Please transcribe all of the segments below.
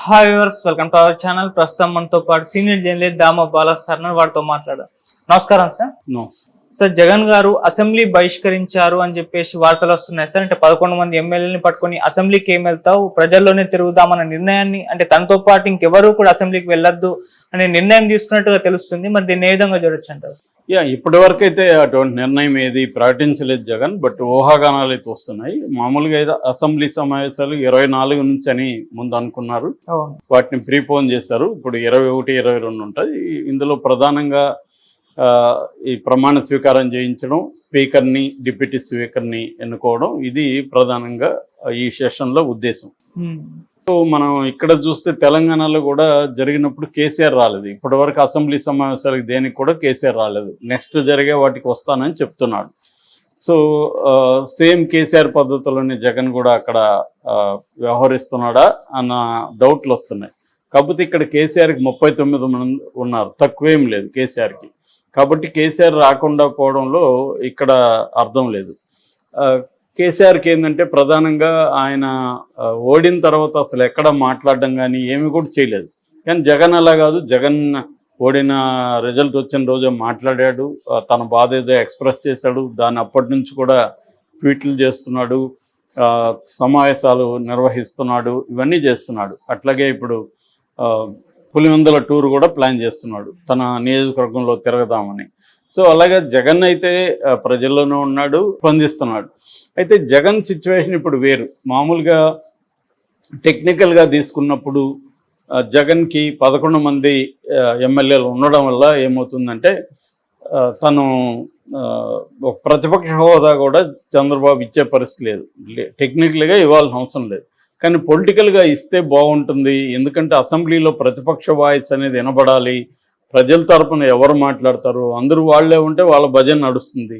Hi viewers, welcome to our channel. ప్రస్తుతం మనతో పాటు సీనియర్ జర్నలిస్ట్ దామ బాలా సార్ వారితో మాట్లాడారు. నమస్కారం సార్. సార్, జగన్ గారు అసెంబ్లీ బహిష్కరించారు అని చెప్పేసి వార్తలు వస్తున్నాయి సార్. అంటే 11 మంది ఎమ్మెల్యేని పట్టుకొని అసెంబ్లీకి ఏం వెళ్తావు, ప్రజల్లోనే తిరుగుదామన్న నిర్ణయాన్ని, అంటే తనతో పాటు ఇంకెవరూ కూడా అసెంబ్లీకి వెళ్ళొద్దు అనే నిర్ణయం తీసుకున్నట్టుగా తెలుస్తుంది. మరి దీన్ని ఏ విధంగా చూడొచ్చు అంటారు? ఇప్పటి వరకు అయితే అటువంటి నిర్ణయం ఏది ప్రకటించలేదు జగన్. బట్ ఊహాగానాలు అయితే వస్తున్నాయి. మామూలుగా అయితే అసెంబ్లీ సమావేశాలు 24 నుంచి అని ముందు అనుకున్నారు, వాటిని ప్రీపోన్ చేశారు. ఇప్పుడు 21, 22 ఉంటాయి. ఇందులో ప్రధానంగా ఈ ప్రమాణ స్వీకారం చేయించడం, స్పీకర్ని, డిప్యూటీ స్పీకర్ని ఎన్నుకోవడం, ఇది ప్రధానంగా ఈ సెషన్లో ఉద్దేశం. సో మనం ఇక్కడ చూస్తే తెలంగాణలో కూడా జరిగినప్పుడు కేసీఆర్ రాలేదు. ఇప్పటి వరకు అసెంబ్లీ సమావేశాలకు దేనికి కూడా కేసీఆర్ రాలేదు. నెక్స్ట్ జరిగే వాటికి వస్తానని చెప్తున్నాడు. సో సేమ్ కేసీఆర్ పద్ధతిలోనే జగన్ కూడా అక్కడ వ్యవహరిస్తున్నాడా అన్న డౌట్లు వస్తున్నాయి. కాకపోతే ఇక్కడ కేసీఆర్కి 39 మంది ఉన్నారు, తక్కువేం లేదు కేసీఆర్కి. కాబట్టి కేసీఆర్ రాకుండా పోవడంలో ఇక్కడ అర్థం లేదు. కేసీఆర్కి ఏంటంటే ప్రధానంగా ఆయన ఓడిన తర్వాత అసలు ఎక్కడ మాట్లాడడం కానీ ఏమి కూడా చేయలేదు. కానీ జగన్ అలా కాదు. జగన్ ఓడిన రిజల్ట్ వచ్చిన రోజే మాట్లాడాడు, తన బాధ ఏదో ఎక్స్ప్రెస్ చేశాడు. దాన్ని అప్పటి నుంచి కూడా ట్వీట్లు చేస్తున్నాడు, సమావేశాలు నిర్వహిస్తున్నాడు, ఇవన్నీ చేస్తున్నాడు. అట్లాగే ఇప్పుడు పులివెందుల టూర్ కూడా ప్లాన్ చేస్తున్నాడు, తన నియోజకవర్గంలో తిరగదామని. సో అలాగే జగన్ అయితే ప్రజల్లోనూ ఉన్నాడు, స్పందిస్తున్నాడు. అయితే జగన్ సిచ్యువేషన్ ఇప్పుడు వేరు. మామూలుగా టెక్నికల్గా తీసుకున్నప్పుడు జగన్కి 11 మంది ఎమ్మెల్యేలు ఉండడం వల్ల ఏమవుతుందంటే తను ఒక ప్రతిపక్ష హోదా కూడా చంద్రబాబు ఇచ్చే పరిస్థితి లేదు. టెక్నికల్గా ఇవ్వాల్సిన అవసరం లేదు, కానీ పొలిటికల్గా ఇస్తే బాగుంటుంది. ఎందుకంటే అసెంబ్లీలో ప్రతిపక్ష వాయిస్ అనేది వినబడాలి. ప్రజల తరపున ఎవరు మాట్లాడతారు, అందరూ వాళ్లే ఉంటే వాళ్ళ భజన నడుస్తుంది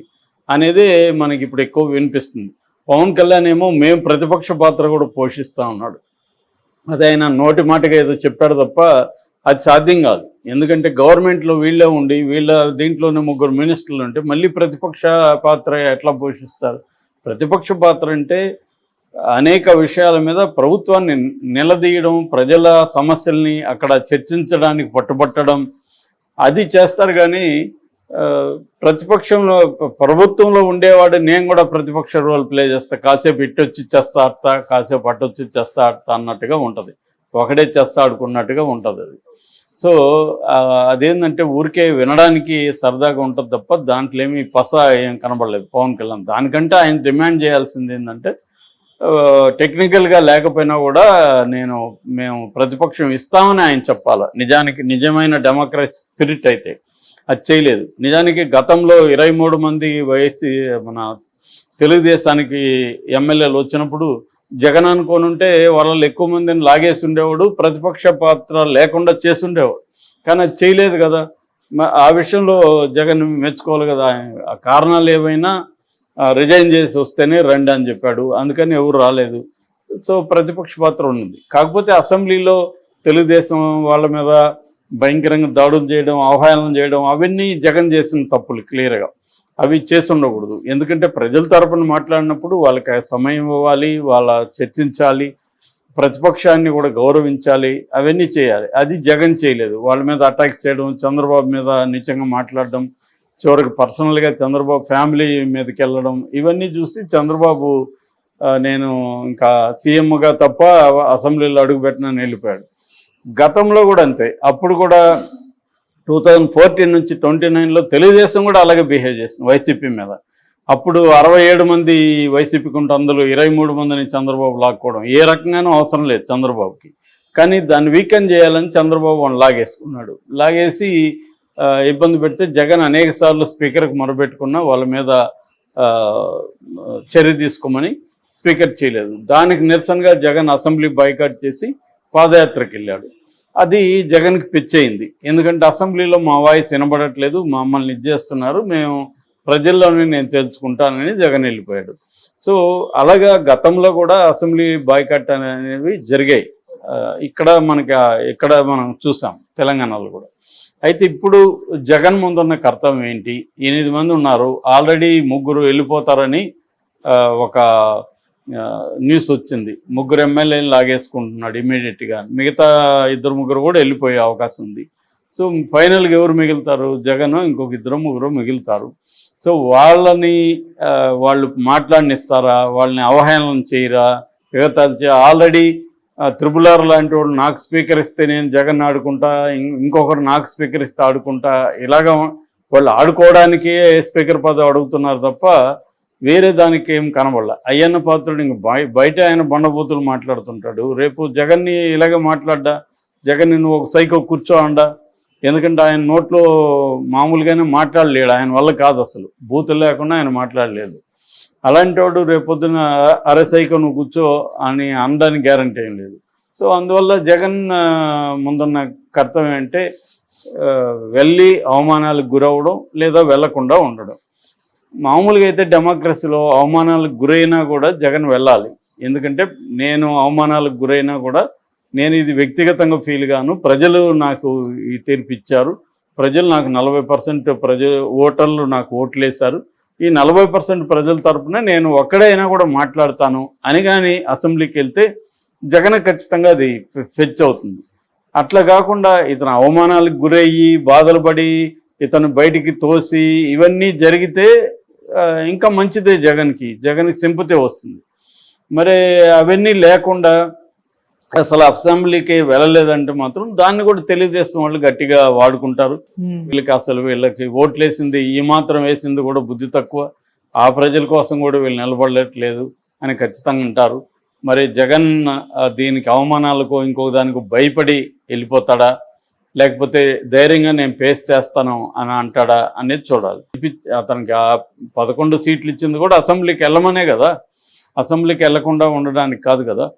అనేది మనకి ఇప్పుడు ఎక్కువ వినిపిస్తుంది. పవన్ కళ్యాణ్ ఏమో మేము ప్రతిపక్ష పాత్ర కూడా పోషిస్తూ ఉన్నాడు. అదే ఆయన నోటి మాటగా ఏదో చెప్పాడు తప్ప అది సాధ్యం కాదు. ఎందుకంటే గవర్నమెంట్లో వీళ్ళే ఉండి దీంట్లోనే 3 మినిస్టర్లు ఉంటే మళ్ళీ ప్రతిపక్ష పాత్ర ఎట్లా పోషిస్తారు? ప్రతిపక్ష పాత్ర అంటే అనేక విషయాల మీద ప్రభుత్వాన్ని నిలదీయడం, ప్రజల సమస్యల్ని అక్కడ చర్చించడానికి పట్టుబట్టడం, అది చేస్తారు. కానీ ప్రతిపక్షంలో ప్రభుత్వంలో ఉండేవాడు నేను కూడా ప్రతిపక్ష రోల్ ప్లే చేస్తా, కాసేపు ఇట్టొచ్చి చెస్తా ఆడతా, కాసేపు అట్టొచ్చి చెస్తా ఆడతా అన్నట్టుగా ఉంటుంది. ఒకడే చెస్తా ఆడుకున్నట్టుగా ఉంటుంది అది. సో అదేంటంటే ఊరికే వినడానికి సరదాగా ఉంటుంది తప్ప దాంట్లో ఏమీ ఏం కనబడలేదు పవన్ కళ్యాణ్. దానికంటే ఆయన డిమాండ్ చేయాల్సింది ఏంటంటే టెక్నికల్గా లేకపోయినా కూడా మేము ప్రతిపక్షం ఇస్తామని ఆయన చెప్పాలి. నిజమైన డెమోక్రసీ స్పిరిట్ అయితే అది చేయలేదు. నిజానికి గతంలో 23 మంది మన తెలుగుదేశానికి ఎమ్మెల్యేలు వచ్చినప్పుడు జగన్ అనుకోని ఉంటే వాళ్ళలో ఎక్కువ మందిని లాగేసి ఉండేవాడు, ప్రతిపక్ష పాత్ర లేకుండా చేసి ఉండేవాడు. కానీ అది చేయలేదు కదా. ఆ విషయంలో జగన్ మెచ్చుకోవాలి కదా. ఆ కారణాలు ఏవైనా రిజైన్ చేసి వస్తేనే రండి అని చెప్పాడు, అందుకని ఎవరు రాలేదు. సో ప్రతిపక్ష పాత్ర ఉన్నది. కాకపోతే అసెంబ్లీలో తెలుగుదేశం వాళ్ళ మీద భయంకరంగా దాడులు చేయడం, ఆహ్వానం చేయడం, అవన్నీ జగన్ చేసిన తప్పులు క్లియర్గా. అవి చేసి ఉండకూడదు. ఎందుకంటే ప్రజల తరపున మాట్లాడినప్పుడు వాళ్ళకి సమయం ఇవ్వాలి, వాళ్ళ చర్చించాలి, ప్రతిపక్షాన్ని కూడా గౌరవించాలి, అవన్నీ చేయాలి. అది జగన్ చేయలేదు. వాళ్ళ మీద అటాక్ చేయడం, చంద్రబాబు మీద నీచంగా మాట్లాడడం, చివరికి పర్సనల్గా చంద్రబాబు ఫ్యామిలీ మీదకి వెళ్ళడం, ఇవన్నీ చూసి చంద్రబాబు నేను ఇంకా సీఎంగా తప్ప అసెంబ్లీలో అడుగుపెట్టినని వెళ్ళిపోయాడు. గతంలో కూడా అంతే. అప్పుడు కూడా 2014 నుంచి 29లో తెలుగుదేశం కూడా అలాగే బిహేవ్ చేస్తుంది వైసీపీ మీద. అప్పుడు 67 మంది వైసీపీకి ఉంటే అందులో 23 మందిని చంద్రబాబు లాక్కోవడం ఏ రకంగానూ అవసరం లేదు చంద్రబాబుకి. కానీ దాన్ని వీకెండ్ చేయాలని చంద్రబాబు వాళ్ళు లాగేసుకున్నాడు. లాగేసి ఇబ్బంది పెడితే జగన్ అనేక సార్లు స్పీకర్కి మొరబెట్టుకున్నా వాళ్ళ మీద చర్య తీసుకోమని స్పీకర్ చేయలేదు. దానికి నిరసనగా జగన్ అసెంబ్లీ బాయ్కాట్ చేసి పాదయాత్రకు వెళ్ళాడు. అది జగన్కి పిచ్చయింది. ఎందుకంటే అసెంబ్లీలో మా వాయిస్ వినబడట్లేదు, మమ్మల్ని చేస్తున్నారు, మేము ప్రజల్లోనే నేను తెలుసుకుంటానని జగన్ వెళ్ళిపోయాడు. సో అలాగా గతంలో కూడా అసెంబ్లీ బాయ్కాట్ అనేవి జరిగాయి. ఇక్కడ మనం చూసాం తెలంగాణలో కూడా. అయితే ఇప్పుడు జగన్ ముందున్న కర్తవ్యం ఏంటి? 8 మంది ఉన్నారు, ఆల్రెడీ 3 వెళ్ళిపోతారని ఒక న్యూస్ వచ్చింది, 3 ఎమ్మెల్యేలు లాగేసుకుంటున్నాడు ఇమీడియట్గా, మిగతా 2-3 కూడా వెళ్ళిపోయే అవకాశం ఉంది. సో ఫైనల్గా ఎవరు మిగులుతారు? జగన్, ఇంకొక 2-3 మిగులుతారు. సో వాళ్ళని వాళ్ళు మాట్లాడనిస్తారా? వాళ్ళని అవహేళన చేయరా? ఆల్రెడీ RRR లాంటి వాళ్ళు నాకు స్పీకర్ ఇస్తే నేను జగన్ ఆడుకుంటా, ఇంకొకరు నాకు స్పీకర్ ఇస్తే ఆడుకుంటా, ఇలాగ వాళ్ళు ఆడుకోవడానికే స్పీకర్ పదవి అడుగుతున్నారు తప్ప వేరే దానికి ఏం కనబడలే. అయ్యన్న పాత్రుడు ఇంక బయట ఆయన బండబూతులు మాట్లాడుతుంటాడు, రేపు జగన్ని ఇలాగే మాట్లాడ్డా, జగన్ని నువ్వు ఒక సైకో కూర్చో అండా, ఎందుకంటే ఆయన నోట్లో మామూలుగానే మాట్లాడలేడు, ఆయన వల్ల కాదు, అసలు బూతులు లేకుండా ఆయన మాట్లాడలేదు. అలాంటి వాడు రేపొద్దున అరే సైకో నువ్వు కూర్చో అని అనడానికి గ్యారంటీ ఏం లేదు. సో అందువల్ల జగన్ ముందున్న కర్తవ్యం అంటే వెళ్ళి అవమానాలకు గురవడం లేదా వెళ్లకుండా ఉండడం. మామూలుగా అయితే డెమోక్రసీలో అవమానాలకు గురైనా కూడా జగన్ వెళ్ళాలి. ఎందుకంటే నేను అవమానాలకు గురైనా కూడా నేను ఇది వ్యక్తిగతంగా ఫీల్ గాను, ప్రజలు నాకు ఈ తీర్పు ఇచ్చారు, ప్రజలు నాకు 40% ఓటర్లు నాకు ఓట్లేశారు, ఈ 40% ప్రజల తరపున నేను ఒక్కడైనా కూడా మాట్లాడతాను అని కానీ అసెంబ్లీకి వెళ్తే జగన్ ఖచ్చితంగా అది ఫెచ్ అవుతుంది. అట్లా కాకుండా ఇతను అవమానాలకు గురయ్యి బాధలు పడి ఇతను బయటికి తోసి ఇవన్నీ జరిగితే ఇంకా మంచిదే, జగన్కి సింపతి వస్తుంది. మరి అవన్నీ లేకుండా అసలు అసెంబ్లీకి వెళ్ళలేదంటే మాత్రం దాన్ని కూడా తెలుగుదేశం వాళ్ళు గట్టిగా వాడుకుంటారు. వీళ్ళకి ఓట్లేసింది ఈ మాత్రం వేసింది కూడా బుద్ధి తక్కువ, ఆ ప్రజల కోసం కూడా వీళ్ళు నిలబడట్లేదు అని ఖచ్చితంగా అంటారు. మరి జగన్ దీనికి అవమానాలకు ఇంకో దానికి భయపడి వెళ్ళిపోతాడా, లేకపోతే ధైర్యంగా నేను ఫేస్ చేస్తాను అని అంటాడా అనేది చూడాలి. అతనికి 11 సీట్లు ఇచ్చింది కూడా అసెంబ్లీకి వెళ్ళమనే కదా, అసెంబ్లీకి వెళ్లకుండా ఉండడానికి కాదు కదా.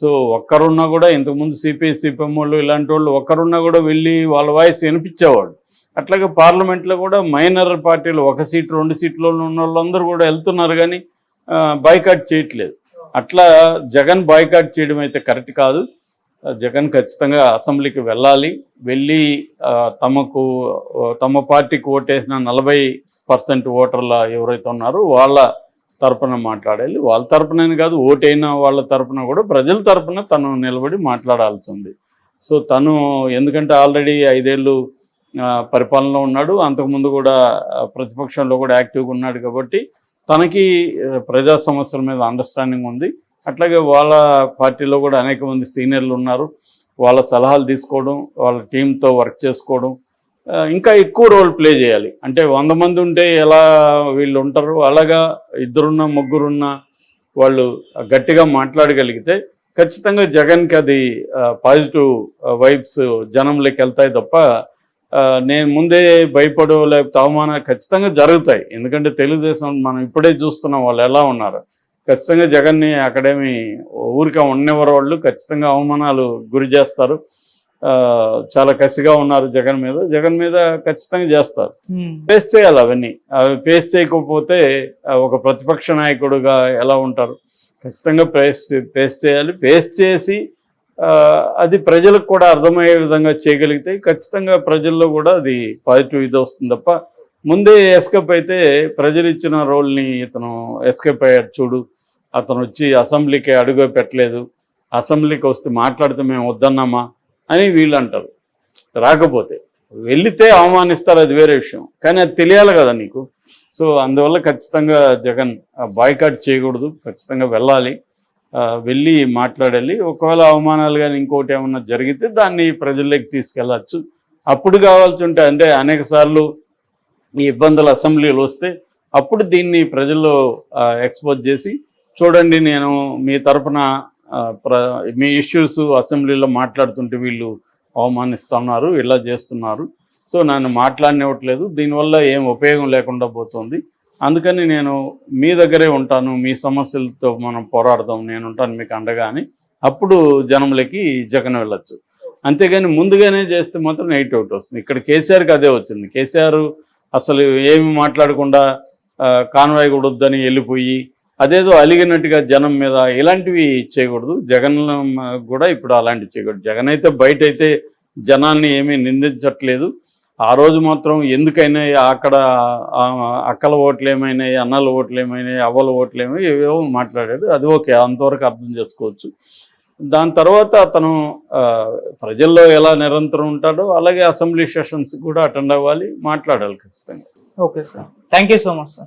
సో ఒక్కరున్నా కూడా ఇంతకుముందు సిపిఐ సిపిఎం వాళ్ళు ఇలాంటి వాళ్ళు ఒక్కరున్నా కూడా వెళ్ళి వాళ్ళ వాయిస్ వినిపించేవాడు. అట్లాగే పార్లమెంట్లో కూడా మైనర్ పార్టీలు 1 సీటు 2 సీట్లో ఉన్న వాళ్ళందరూ కూడా వెళ్తున్నారు కానీ బాయ్కాట్ చేయట్లేదు. అట్లా జగన్ బాయ్కాట్ చేయడం అయితే కరెక్ట్ కాదు. జగన్ ఖచ్చితంగా అసెంబ్లీకి వెళ్ళాలి, వెళ్ళి తమ పార్టీకి ఓటేసిన 40% ఓటర్ల ఎవరైతే ఉన్నారో వాళ్ళ తరపున మాట్లాడాలి. వాళ్ళ తరపునని కాదు, ఓటైన వాళ్ళ తరపున కూడా ప్రజల తరపున తను నిలబడి మాట్లాడాల్సి ఉంది. సో తను ఎందుకంటే ఆల్రెడీ 5 ఏళ్ళు పరిపాలనలో ఉన్నాడు, అంతకుముందు కూడా ప్రతిపక్షంలో కూడా యాక్టివ్గా ఉన్నాడు కాబట్టి తనకి ప్రజా సమస్యల మీద అండర్స్టాండింగ్ ఉంది. అట్లాగే వాళ్ళ పార్టీలో కూడా అనేక మంది సీనియర్లు ఉన్నారు, వాళ్ళ సలహాలు తీసుకోవడం, వాళ్ళ టీంతో వర్క్ చేసుకోవడం, ఇంకా ఎక్కువ రోల్ ప్లే చేయాలి. అంటే 100 మంది ఉంటే ఎలా వీళ్ళు ఉంటారు, అలాగా 2-3 వాళ్ళు గట్టిగా మాట్లాడగలిగితే ఖచ్చితంగా జగన్కి అది పాజిటివ్ వైబ్స్ జనంలోకి వెళ్తాయి తప్ప నేను ముందే భయపడో లేకపోతే అవమానాలు ఖచ్చితంగా జరుగుతాయి. ఎందుకంటే తెలుగుదేశం మనం ఇప్పుడే చూస్తున్నాం వాళ్ళు ఎలా ఉన్నారు. ఖచ్చితంగా జగన్ని అక్కడేమి ఊరికే ఉన్నెవరు, వాళ్ళు ఖచ్చితంగా అవమానాలు గురి చేస్తారు. చాలా కసిగా ఉన్నారు జగన్ మీద ఖచ్చితంగా చేస్తారు. ఫేస్ చేయాలి అవన్నీ. అవి ఫేస్ చేయకపోతే ఒక ప్రతిపక్ష నాయకుడుగా ఎలా ఉంటారు? ఖచ్చితంగా ఫేస్ చేయాలి. ఫేస్ చేసి అది ప్రజలకు కూడా అర్థమయ్యే విధంగా చేయగలిగితే ఖచ్చితంగా ప్రజల్లో కూడా అది పాజిటివ్ ఇది వస్తుంది తప్ప ముందే ఎస్కేప్ అయితే ప్రజలు ఇచ్చిన రోల్ని ఇతను ఎస్కేప్ అయ్యాడు చూడు, అతను వచ్చి అసెంబ్లీకి అడుగు పెట్టలేదు, అసెంబ్లీకి వస్తే మాట్లాడితే మేము వద్దన్నామా అని వీళ్ళు అంటారు. రాకపోతే వెళితే అవమానిస్తారు, అది వేరే విషయం, కానీ అది తెలియాలి కదా నీకు. సో అందువల్ల ఖచ్చితంగా జగన్ బాయ్కాట్ చేయకూడదు, ఖచ్చితంగా వెళ్ళాలి, వెళ్ళి మాట్లాడాలి. ఒకవేళ అవమానాలు కానీ ఇంకోటి ఏమన్నా జరిగితే దాన్ని ప్రజల్లోకి తీసుకెళ్ళచ్చు. అప్పుడు కావాల్సి ఉంటే అంటే అనేక సార్లు ఈ ఇబ్బందులు అసెంబ్లీలో వస్తే అప్పుడు దీన్ని ప్రజల్లో ఎక్స్పోజ్ చేసి చూడండి నేను మీ తరఫున మీ ఇష్యూస్ అసెంబ్లీలో మాట్లాడుతుంటే వీళ్ళు అవమానిస్తున్నారు, ఇలా చేస్తున్నారు, సో నన్ను మాట్లాడనివ్వట్లేదు, దీనివల్ల ఏం ఉపయోగం లేకుండా పోతుంది, అందుకని నేను మీ దగ్గరే ఉంటాను, మీ సమస్యలతో మనం పోరాడదాం, నేను ఉంటాను మీకు అండగా అని అప్పుడు జనంలోకి జగన్ వెళ్ళొచ్చు. అంతేగాని ముందుగానే చేస్తే మాత్రం 8 అవుట్ వస్తుంది. ఇక్కడ కేసీఆర్కి అదే వచ్చింది. కేసీఆర్ అసలు ఏమి మాట్లాడకుండా కాన్వాయ్ కూడా వద్దని వెళ్ళిపోయి అదేదో అలిగినట్టుగా జనం మీద ఇలాంటివి చేయకూడదు. జగన్ కూడా ఇప్పుడు అలాంటివి చేయకూడదు. జగన్ అయితే బయట అయితే జనాన్ని ఏమీ నిందించట్లేదు, ఆ రోజు మాత్రం ఎందుకైనా అక్కడ అక్కల ఓట్లు ఏమైనాయి, అన్నల ఓట్లు ఏమైనాయి, అవ్వల ఓట్లు ఏమైనా ఏవేవో మాట్లాడాడు. అది ఓకే, అంతవరకు అర్థం చేసుకోవచ్చు. దాని తర్వాత అతను ప్రజల్లో ఎలా నిరంతరం ఉంటాడో అలాగే అసెంబ్లీ సెషన్స్ కూడా అటెండ్ అవ్వాలి, మాట్లాడాలి ఖచ్చితంగా. Okay sir, thank you so much sir.